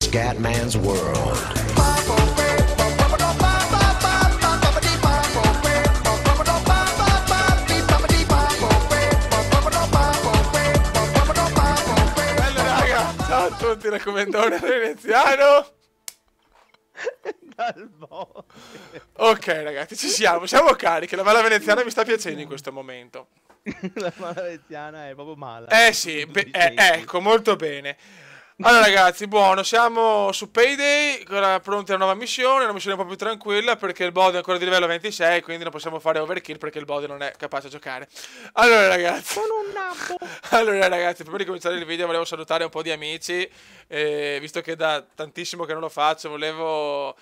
Scatman's World. Bello raga, ciao a tutti, raccomandone veneziano. Dal bosco. Ok ragazzi, siamo carichi, la mala veneziana mi sta piacendo in questo momento. La mala veneziana è proprio mala. Eh sì, ecco, molto bene. Allora ragazzi, buono, siamo su Payday, ora pronti a una nuova missione, una missione un po' più tranquilla perché il bode è ancora di livello 26, quindi non possiamo fare overkill perché il bode non è capace a giocare. Allora ragazzi, Con un nappo. allora ragazzi, prima di cominciare il video volevo salutare un po' di amici, visto che da tantissimo che non lo faccio, volevo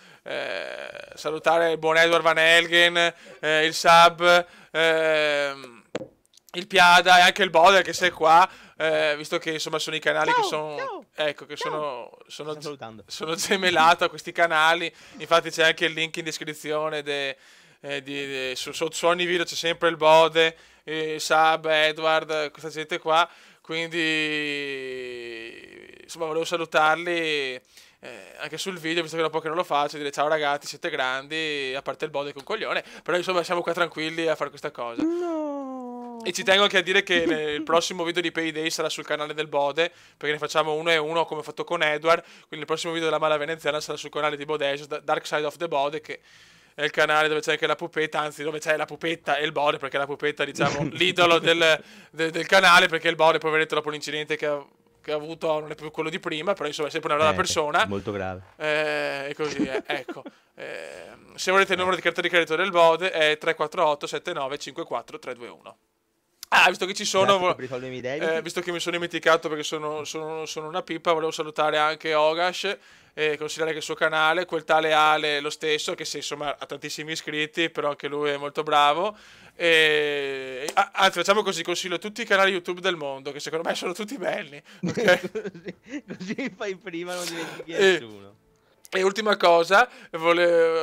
salutare il buon Edward Van Helgen, il Sub, il Piada e anche il Bode che sei qua, visto che insomma sono i canali che sono, ecco, che sono gemellato a questi canali, infatti c'è anche il link in descrizione su ogni video c'è sempre il Bode, Sub, Edward, questa gente qua, quindi insomma volevo salutarli anche sul video, visto che da un po' che non lo faccio, dire ciao ragazzi, siete grandi, a parte il Bode che è un coglione, però insomma siamo qua tranquilli a fare questa cosa. E ci tengo anche a dire che il prossimo video di Payday sarà sul canale del Bode, perché ne facciamo uno e uno come ho fatto con Edward, quindi il prossimo video della mala veneziana sarà sul canale di Bodejo, Dark Side of the Bode, che è il canale dove c'è anche la pupetta, anzi dove c'è la pupetta e il Bode, perché la pupetta diciamo l'idolo del canale, perché il Bode poveretto dopo l'incidente che ha avuto non è più quello di prima, però insomma è sempre una brava persona. Molto grave. E così ecco. Se volete il numero di carta di credito del Bode è 348 79 54 321. Ah, visto che ci sono, visto che mi sono dimenticato perché sono una pippa, volevo salutare anche Ogash e consigliare che il suo canale, quel tale Ale lo stesso, che sì, insomma ha tantissimi iscritti, però anche lui è molto bravo. Anzi, facciamo così, consiglio tutti i canali YouTube del mondo, che secondo me sono tutti belli. Okay? così fai prima, non dimentichi nessuno. E ultima cosa,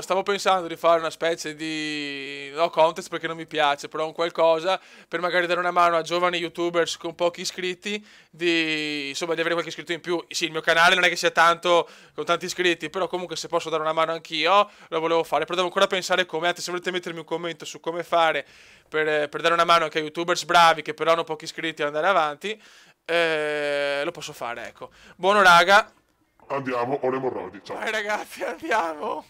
stavo pensando di fare una specie di contest perché non mi piace, però un qualcosa per magari dare una mano a giovani youtubers con pochi iscritti, insomma di avere qualche iscritto in più. Sì, il mio canale non è che sia tanto con tanti iscritti, però comunque se posso dare una mano anch'io lo volevo fare, però devo ancora pensare come. Anzi, se volete mettermi un commento su come fare per dare una mano anche a youtubers bravi che però hanno pochi iscritti e andare avanti, lo posso fare, ecco. Buono raga. Andiamo, ho le emorroidi, ciao. Vai ragazzi, andiamo.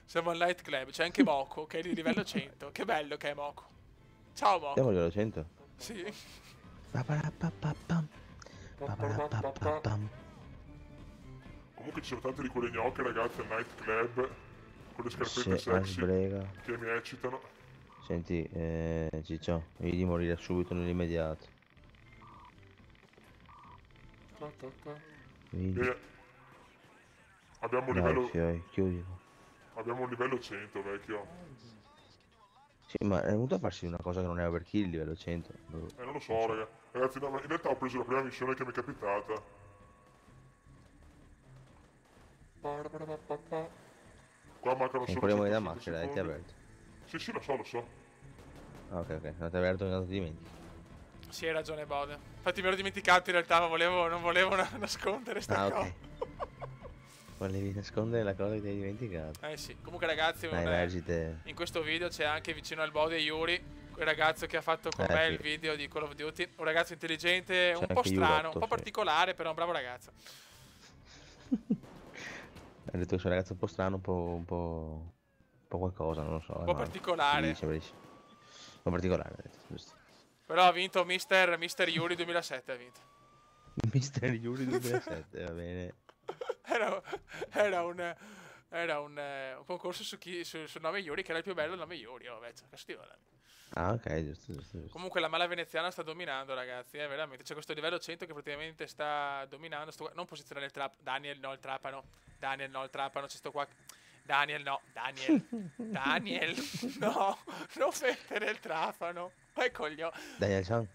Siamo al Night Club, c'è anche Moco, che è di livello 100. Che bello che è Moco. Ciao Moco. Siamo a livello 100? Sì. Comunque ci sono tanti di quelle gnocche ragazzi al Night Club, con le scarpette sexy, che mi eccitano. Senti, Ciccio, devi di morire subito nell'immediato. Abbiamo un livello... Abbiamo un livello 100, vecchio. Sì, ma è venuto a farsi una cosa che non è overkill, livello 100. Non lo so, raga. Ragazzi, no, in realtà ho preso la prima missione che mi è capitata. Qua mancano solo 100 da maschera, ti avverto. Sì, lo so. Ok, non ti avverto, non ti dimentichi. Sì, hai ragione Bode. Infatti mi ero dimenticato in realtà, ma non volevo nascondere sta cosa. Ok. Volevi nascondere la cosa che ti hai dimenticato. Sì, comunque ragazzi, in questo video c'è anche vicino al Bode Yuri, quel ragazzo che ha fatto con me il video di Call of Duty. Un ragazzo intelligente, un po' strano, un po' particolare, però un bravo ragazzo. Hai detto che sei un ragazzo un po' strano, un po' qualcosa, non lo so. Un po' particolare. Sì, un po' particolare, giusto. Però ha vinto Mister Yuri 2007, ha vinto. Mister Yuri 2007, va bene. Era un concorso sul nome Yuri, che era il più bello il nome Yuri, Ah, ok, giusto. Comunque la mala veneziana sta dominando, ragazzi, veramente. C'è questo livello 100 che praticamente sta dominando. Non posizionare il trap. Daniel, no, il trapano, c'è sto qua. Daniel, no, Daniel, no, non mettere il trapano. Vai coglione. Daniel Chan,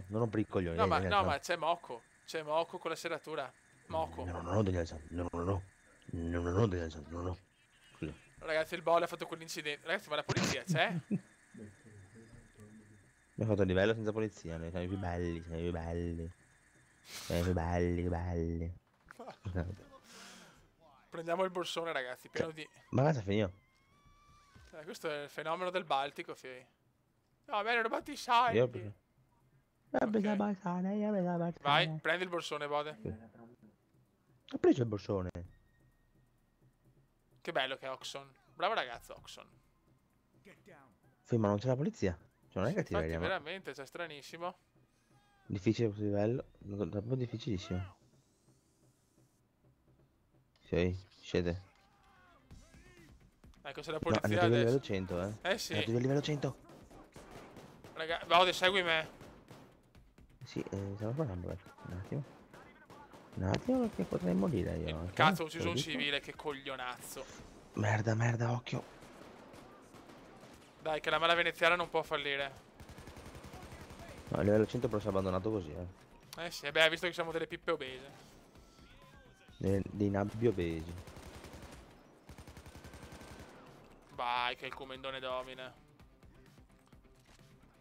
non rompere i coglioni. No, ma c'è Moco con la serratura. Moco. No, Daniel Chan, no, Daniel Chan, no. Scusa. Ragazzi, il Bolle ha fatto quell'incidente. Ragazzi, ma la polizia c'è? Abbiamo fatto il livello senza polizia, noi siamo i più belli. Prendiamo il borsone, ragazzi, pieno di... Ma cosa finito? questo è il fenomeno del Baltico, fioi. No, mi hanno rubato i soldi. Io... Vai, prendi il borsone, Bode. Ho preso il borsone. Che bello che è Oxon. Bravo ragazzo, Oxon. Ma non c'è la polizia. Cioè, non è cattiveria, Infatti, ma... veramente, cioè, stranissimo. Difficile questo livello. Proprio difficilissimo. Sì, scende. Ecco, se la No, è polizia andato a adesso... livello 100, eh. Eh sì. È andato a livello 100. Raga, Bode, segui me. Sì, stiamo parlando, ecco. Un attimo perché potrei morire io. Cazzo, ho ucciso un civile, che coglionazzo. Merda, occhio. Dai, che la mala veneziana non può fallire. No, a livello 100 però si è abbandonato così, Eh sì, beh, visto che siamo delle pippe obese. Dei nabbi obesi. Vai, che il comendone domina.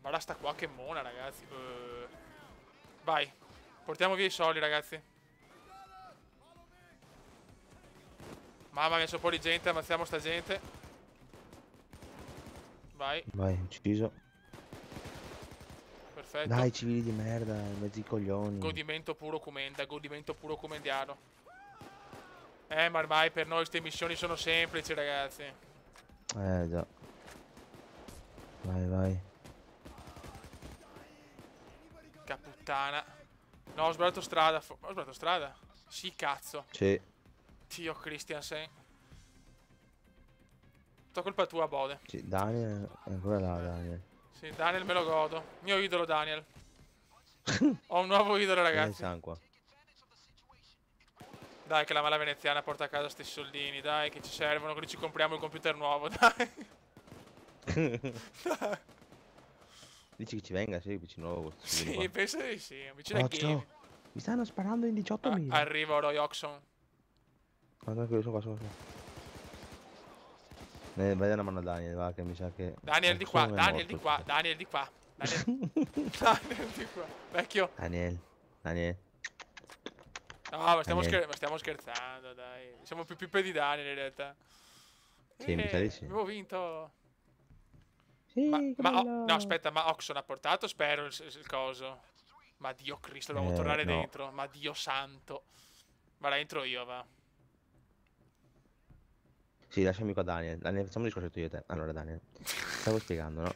Guarda sta qua che mona, ragazzi. Vai, portiamo via i soldi, ragazzi. Mamma mia, c'è un po' di gente, ammazziamo sta gente. Vai. Vai, ucciso. Perfetto. Dai, civili di merda, mezzi coglioni. Godimento puro comenda, godimento puro comendiano. Ma ormai per noi queste missioni sono semplici, ragazzi. Già. Vai. Caputtana. No, ho sbagliato strada. Ho sbagliato strada? Sì, cazzo. Sì. Dio Christiansen. Sto colpa tua, Bode. Sì, Daniel è ancora là, Daniel. Sì, Daniel me lo godo. Mio idolo, Daniel. Ho un nuovo idolo, ragazzi. Qua. Dai, che la mala veneziana porta a casa sti soldini. Dai, che ci servono, così ci compriamo il computer nuovo. Dai. Dici che ci venga, sì, vicino nuovo. Sì, penso di sì. Vicino a Game. Mi stanno sparando in 18.000. Arrivo, Roy Oxon. Guarda che sono qua. Vai da una mano a Daniel, va, che mi sa che... Daniel di qua, Daniel di qua. Daniel di qua. Vecchio. Daniel. No, ma stiamo scherzando, dai. Siamo più pippe di Daniel, in realtà. Sì, mi sa di sì. Abbiamo vinto. Sì, no, aspetta, ma Oxon ha portato, spero, il coso. Ma Dio Cristo, dobbiamo tornare dentro. Ma Dio santo. Guarda, entro io, va. Sì, lasciami qua Daniel. Daniel, facciamo un discorso io e te. Allora, Daniel, stavo spiegando, no?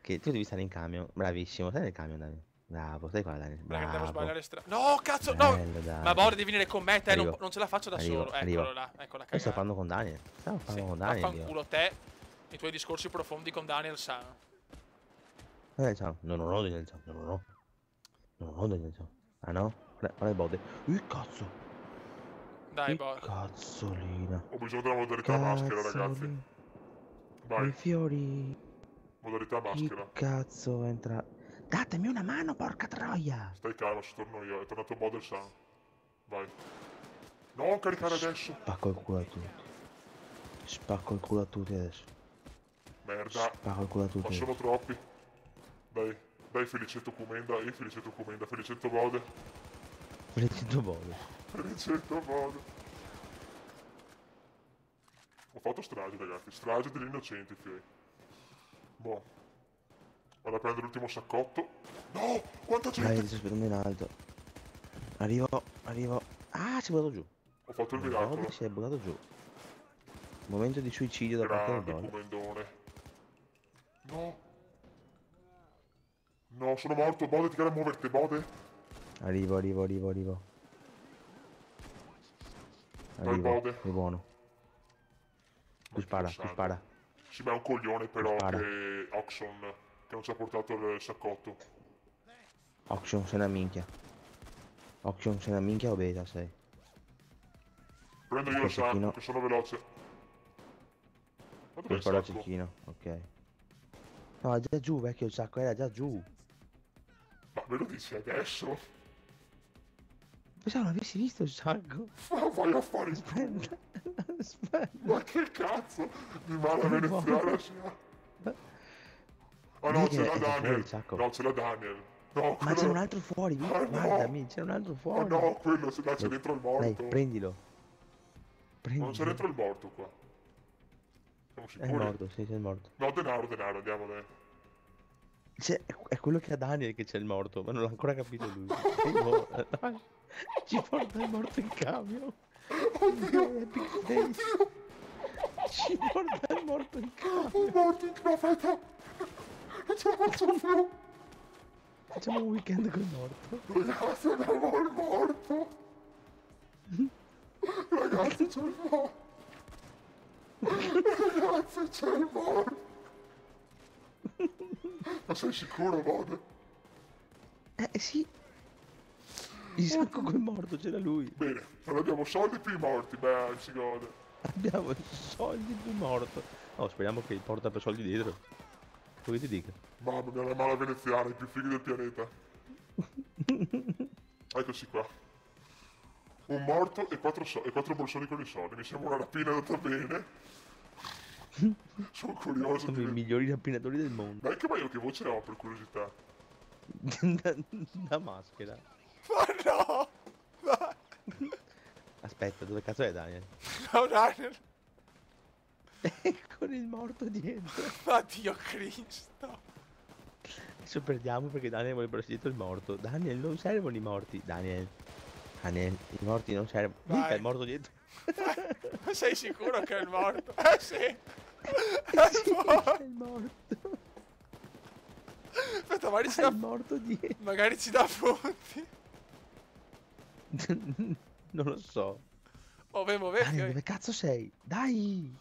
che tu devi stare in camion. Bravissimo, stai nel camion, Daniel. Bravo, stai qua, Daniel. Bravo. Devo sbagliare strada. No, cazzo, bello, no! Dai. Ma Borde, devi venire con me, te non ce la faccio da solo. Arrivo. Eccolo là, ecco la cagata. Sto parlando con Daniel. Stavo parlando con Daniel. Vaffanculo te, i tuoi discorsi profondi con Daniel San. Ciao. No, Daniel San. No, Daniel San. Ah no? Guarda il Bode. Cazzo. Dai, Bode. Cazzolina. Ho bisogno della modalità maschera, ragazzi. Vai. I fiori. Modalità maschera. Chi cazzo entra? Datemi una mano, porca troia! Stai calmo, ci torno io. È tornato Bodel San. Vai. Non caricare adesso. Spacco il culo a tutti adesso. Merda. Spacco il culo a tutti. Ma sono troppi. Dai, Felicetto Comenda. Felicetto Bode. Felicetto Bode. Ho fatto strage, ragazzi. Strage degli innocenti, fioi. Boh. Vado a prendere l'ultimo saccotto. No! Quanta gente! Dai, sto aspettando in alto. Arrivo. Ah, si è buttato giù. Ho fatto il miracolo. Si è buttato giù. Momento di suicidio da parte del Bode. Comendone. No, sono morto. Bode, ti chiede a muoverti, Bode. Arrivo. Dai, Bode. Sei buono. Tu spara. Sì, ma è un coglione però che Oxon, che non ci ha portato il saccotto. Oxon sei una minchia obesa sei. Prendo io il sacco, che sono veloce. Puoi sparare al cecchino, ok. No, è già giù, vecchio, il sacco era già giù. Ma me lo dici adesso? Pensavo l'avessi visto il sacco. Ma vai a fare il Aspetta. Ma che cazzo di mala veneziana sia? Ah no, ce l'ha Daniel. No, ce l'ha Daniel. No, Ma c'è un altro fuori, guardami, c'è un altro Ma fuori. no, quello, se là c'è dentro il Dai, morto. prendilo. Ma non c'è Prendilo. dentro il morto qua. Siamo È sicuri? morto, sì, c'è il morto. No, denaro, andiamo dai. È quello che ha Daniel che c'è il morto, ma non l'ha ancora capito lui. Prego, ci porta il morto in camion. Oddio! Epic fail. Ci porta il morto in camion. Un morto in aspetta! Non ce la faccio più! Facciamo un weekend col morto. Ragazzi, abbiamo il morto! Ragazzi, c'è il morto! Ragazzi, c'è il morto! Ma sei sicuro, Bode? Sì. Il sacco col morto c'era lui. Bene, non abbiamo soldi più i morti, beh, si gode. Abbiamo i soldi più morto. Oh, speriamo che porta per soldi dietro. Cosa ti dica? Mamma mia, la mala veneziana, i più fighi del pianeta. Eccoci qua. Un morto e quattro borsoni con i soldi. Mi sembra una rapina andata bene. Sono curioso Siamo i migliori rapinatori del mondo. Ma anche ma io che voce ho per curiosità? Da maschera. Ma no! Aspetta, dove cazzo è Daniel? No, Daniel! Con il morto dietro. Ma Dio Cristo! Adesso perdiamo perché Daniel vuole porsi dietro il morto. Daniel, non servono i morti. Daniel, i morti non servono. Mica Vai. il morto dietro. Ma sei sicuro che è il morto? Sì! Sì, Boh. è il morto. Aspetta, magari ci È dà... il morto dietro. Magari ci dà punti. Non lo so. Oh, beh, Daniel, dove cazzo sei? Dai!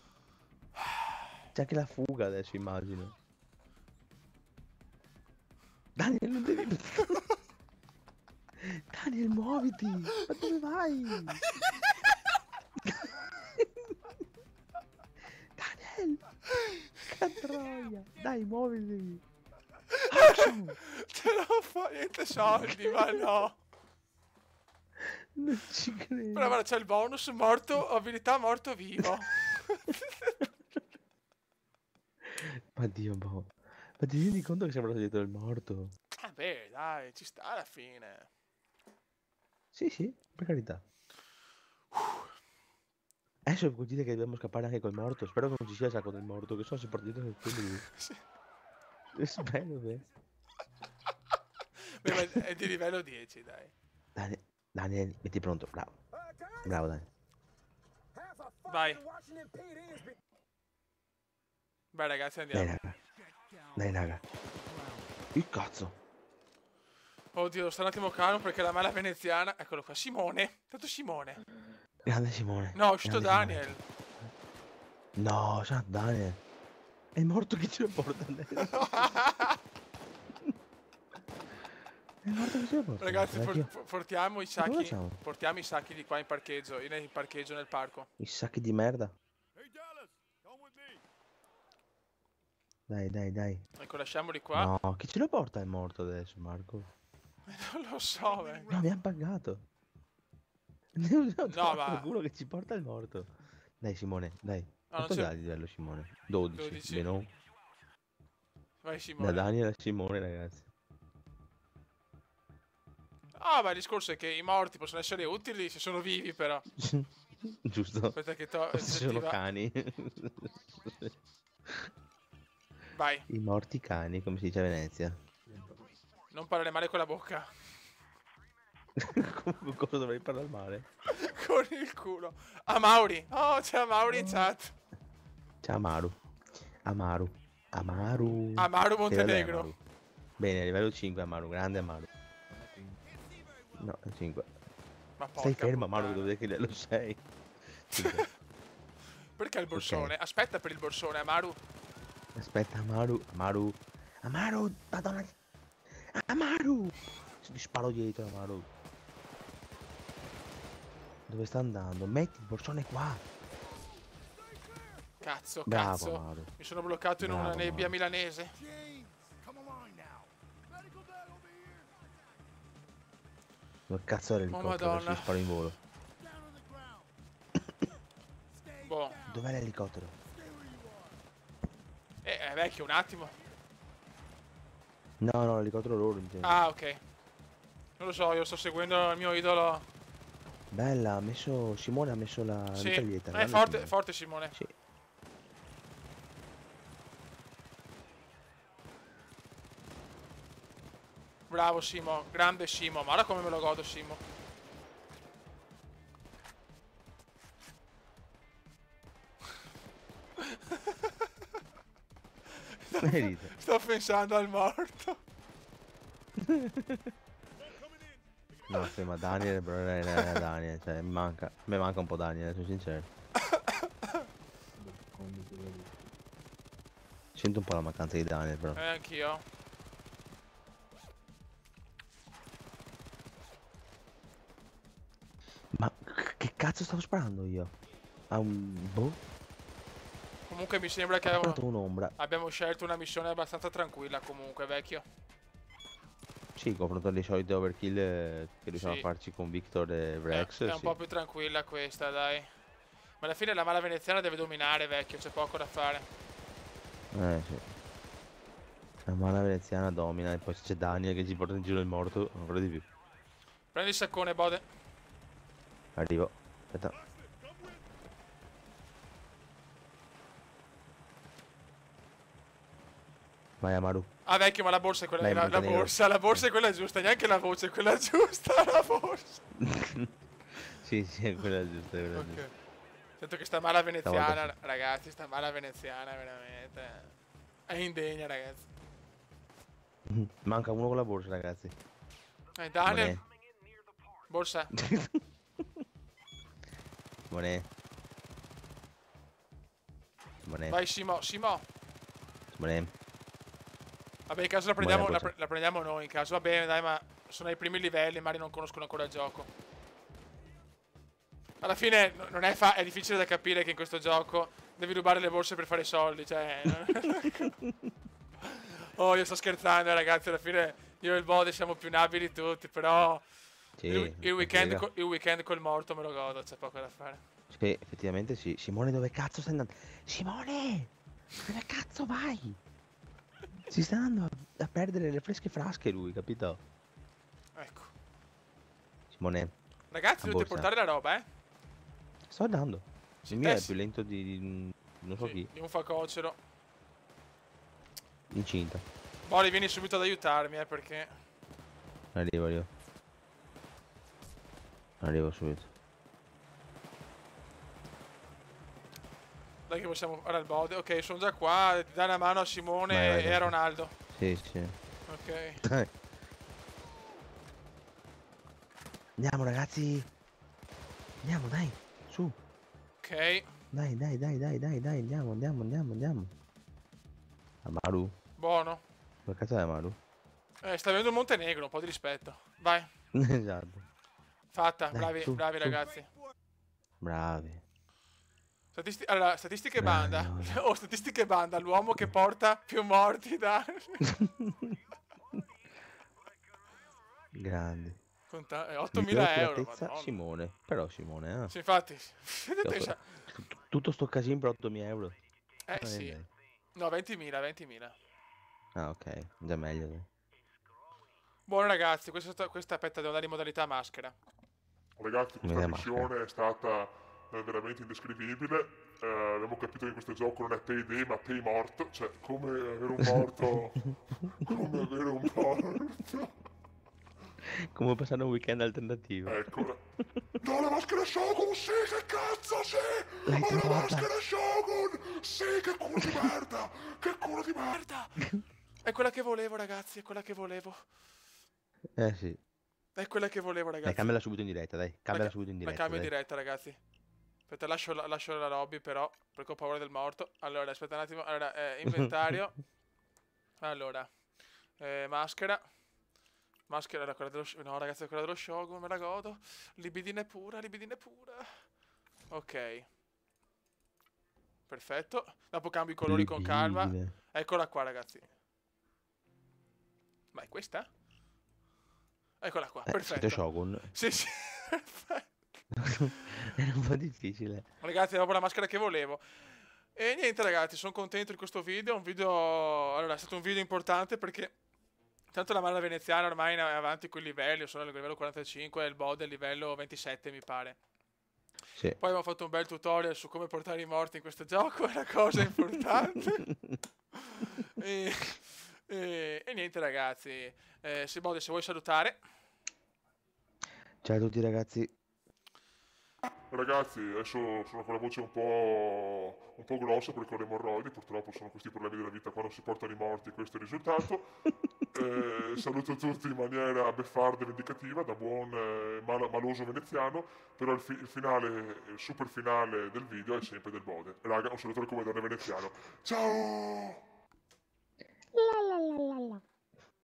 C'è anche la fuga adesso, immagino. Daniel, non devi... Daniel, muoviti! Ma dove vai? Daniel! Che troia! Dai, muoviti! Action! Ce la fa, niente soldi, ma no. Non ci credo. Però guarda, c'è il bonus morto, abilità morto vivo. Ma Dio, boh. Ma ti rendi conto che siamo andati dietro il morto? Beh, dai, ci sta alla fine. Sì, sì, per carità. Adesso vuol dire che dobbiamo scappare anche col morto. Spero che non ci sia il sacco del morto, che so se porta dietro quello lì. Sì. Spero, beh. Beh, ma è di livello 10, dai. Daniel, metti pronto, bravo. Bravo, Daniel. Vai. Vai, ragazzi, Dai, andiamo. raga. Dai, raga. Il cazzo. Oddio, sto un attimo calmo perché la mala veneziana... Eccolo qua, Simone. Tanto Simone. Grande Simone. No, è uscito Grande Daniel. Simone. No, c'è Daniel. È morto chi ce lo porta adesso. È morto chi ce lo porta. Ragazzi, Vecchio. portiamo i Cosa sacchi. facciamo? Portiamo i sacchi di qua in parcheggio. In parcheggio nel parco. I sacchi di merda. Dai, dai, dai. Ecco, lasciamoli qua. No, chi ce lo porta è morto adesso, Marco? Non lo so, No, abbiamo pagato. No, ma- qualcuno che ci porta il morto. Dai, Simone, dai. No, non Quanto c'è- dà di livello Simone? 12. 12. Meno Vai, da Simone. Daniel a Simone, ragazzi. Ah, ma il discorso è che i morti possono essere utili se sono vivi, però. Giusto? Aspetta che O se sono cani. Vai, I morti cani, come si dice a Venezia. non parlare male con la bocca. Cosa dovrei parlare male? Con il culo. Amauri. Oh, c'è Amauri in chat. Ciao Amaru. Amaru. Amaru. Amaru Che livello è Montenegro. Amaru? Bene, livello 5 Amaru, grande Amaru. No, 5. Ma porca Stai fermo puttana. Amaru, dove che livello sei? 5. Perché il borsone? Aspetta per il borsone, Amaru. Aspetta, Amaru. Amaru, madonna. Amaru. Ti sparo dietro, Amaru. Dove sta andando? Metti il borsone qua. Cazzo, Bravo, cazzo. Amaru. Mi sono bloccato in Bravo, una nebbia Amaru. milanese. Dove cazzo era l'elicottero? Adesso Madonna. gli sparo in volo. Boh. Dov'è l'elicottero? Vecchio, un attimo. No, l'elicottero loro intendo. Ah, ok. Non lo so, io sto seguendo il mio idolo. Bella, ha messo... Simone ha messo la Sì, mitraglietta. è grande forte, Simone. forte Simone. Sì. Bravo Simo, grande Simo. Guarda come me lo godo Simo. Sto pensando al morto. No, sì, ma Daniel, bro, Daniel, cioè, mi manca un po' Daniel, sono sincero. Sento un po' la mancanza di Daniel, però. Anch'io. Ma che cazzo stavo sparando io? A un... boh? Comunque mi sembra che Ho sparato un'ombra. abbiamo scelto una missione abbastanza tranquilla comunque, vecchio. Sì, confronto alle solite overkill che riusciamo a farci con Victor e Rex. È un po' più tranquilla questa, dai. Ma alla fine la mala veneziana deve dominare, vecchio, c'è poco da fare. Sì. La mala veneziana domina e poi c'è Daniel che ci porta in giro il morto, ancora di più. Prendi il saccone, Bode. Arrivo. Aspetta. Vai Amaru. Ah vecchio, ma la borsa è quella, Dai, la borsa è quella giusta, neanche la voce è quella giusta, la borsa. Sì, è quella giusta, è quella giusta. Sento che sta mala veneziana, ragazzi, sta mala veneziana, veramente. È indegna, ragazzi. Manca uno con la borsa, ragazzi. Daniel. Borsa. Monè. Vai Simo. Monè. Vabbè, in caso la prendiamo noi, in caso. Va bene, dai, ma sono ai primi livelli, magari non conoscono ancora il gioco. Alla fine non è, è difficile da capire che in questo gioco devi rubare le borse per fare soldi, cioè... Oh, io sto scherzando, ragazzi, alla fine io e il Bode siamo più nabili tutti, però... Sì, il weekend col morto me lo godo, c'è poco da fare. Sì, effettivamente sì. Simone, dove cazzo stai andando? Simone! Dove cazzo vai? Si sta andando a perdere le fresche frasche lui, capito? Ecco. Simone. Ragazzi, dovete portare la roba, eh? Sto andando. Il mio è più lento di non so chi. Di un facocero. Incinta. Bori, vieni subito ad aiutarmi, perché... Arrivo subito. Dai che possiamo fare il Bode. Ok, sono già qua, dai una mano a Simone e a Ronaldo. Sì. Ok. Dai. Andiamo ragazzi. Andiamo, dai. Su. Ok. Dai, andiamo. Amaru. Buono. Che cazzo è Amaru? Sta avendo il Montenegro, un po' di rispetto. Vai. Esatto. Fatta, Dai, bravi ragazzi. Bravi. Allora, statistiche banda. Statistiche banda, l'uomo che porta più morti da... Grandi. 8.000 euro. Simone. Però Simone, Sì, infatti. Tutto sto casino per 8.000 euro. Sì. No, 20.000. Ah, ok. Già meglio. Dai. Buono ragazzi, questa aspetta, devo andare in modalità maschera. Ragazzi, questa missione è stata veramente indescrivibile. Abbiamo capito che questo gioco non è Payday ma Pay Mort. Cioè, come avere un morto. Come avere un morto. Come passare un weekend alternativo. Eccola. No, la maschera Shogun, sì, che cazzo, sì! L'hai trovata? La maschera Shogun! Sì, che culo di merda! Che culo di merda! È quella che volevo, ragazzi, è quella che volevo. Sì. È quella che volevo, ragazzi. Dai, cambiala subito in diretta, dai. Cambiala subito in diretta. La cambio in diretta, ragazzi. Aspetta, lascio la lobby, però, perché ho paura del morto. Allora, aspetta un attimo. Allora, inventario. Allora, maschera. Maschera, quella dello Shogun. No, ragazzi, quella dello Shogun, me la godo. Libidine pura. Ok. Perfetto. Dopo cambio i colori con calma. Eccola qua, ragazzi. Ma è questa? Eccola qua, perfetto. Shogun. Sì, perfetto. Era un po' difficile. Ragazzi, avevo la maschera che volevo. E niente, ragazzi, sono contento di questo video. Allora, è stato un video importante perché Tanto la mano veneziana ormai è avanti quei livelli, sono al livello 45 e il bod è al livello 27 mi pare. Sì. Poi abbiamo fatto un bel tutorial su come portare i morti in questo gioco, è una cosa importante. e niente ragazzi, Bode, se vuoi salutare. Ciao a tutti ragazzi. Ragazzi, adesso sono con la voce un po' grossa perché ho le emorroidi, purtroppo sono questi problemi della vita, quando si portano i morti questo è il risultato. Saluto tutti in maniera beffarda e vendicativa, da buon maloso veneziano, però il super finale del video è sempre del Bode. Raga, un salutore come donne veneziano. Ciao! La la la la la.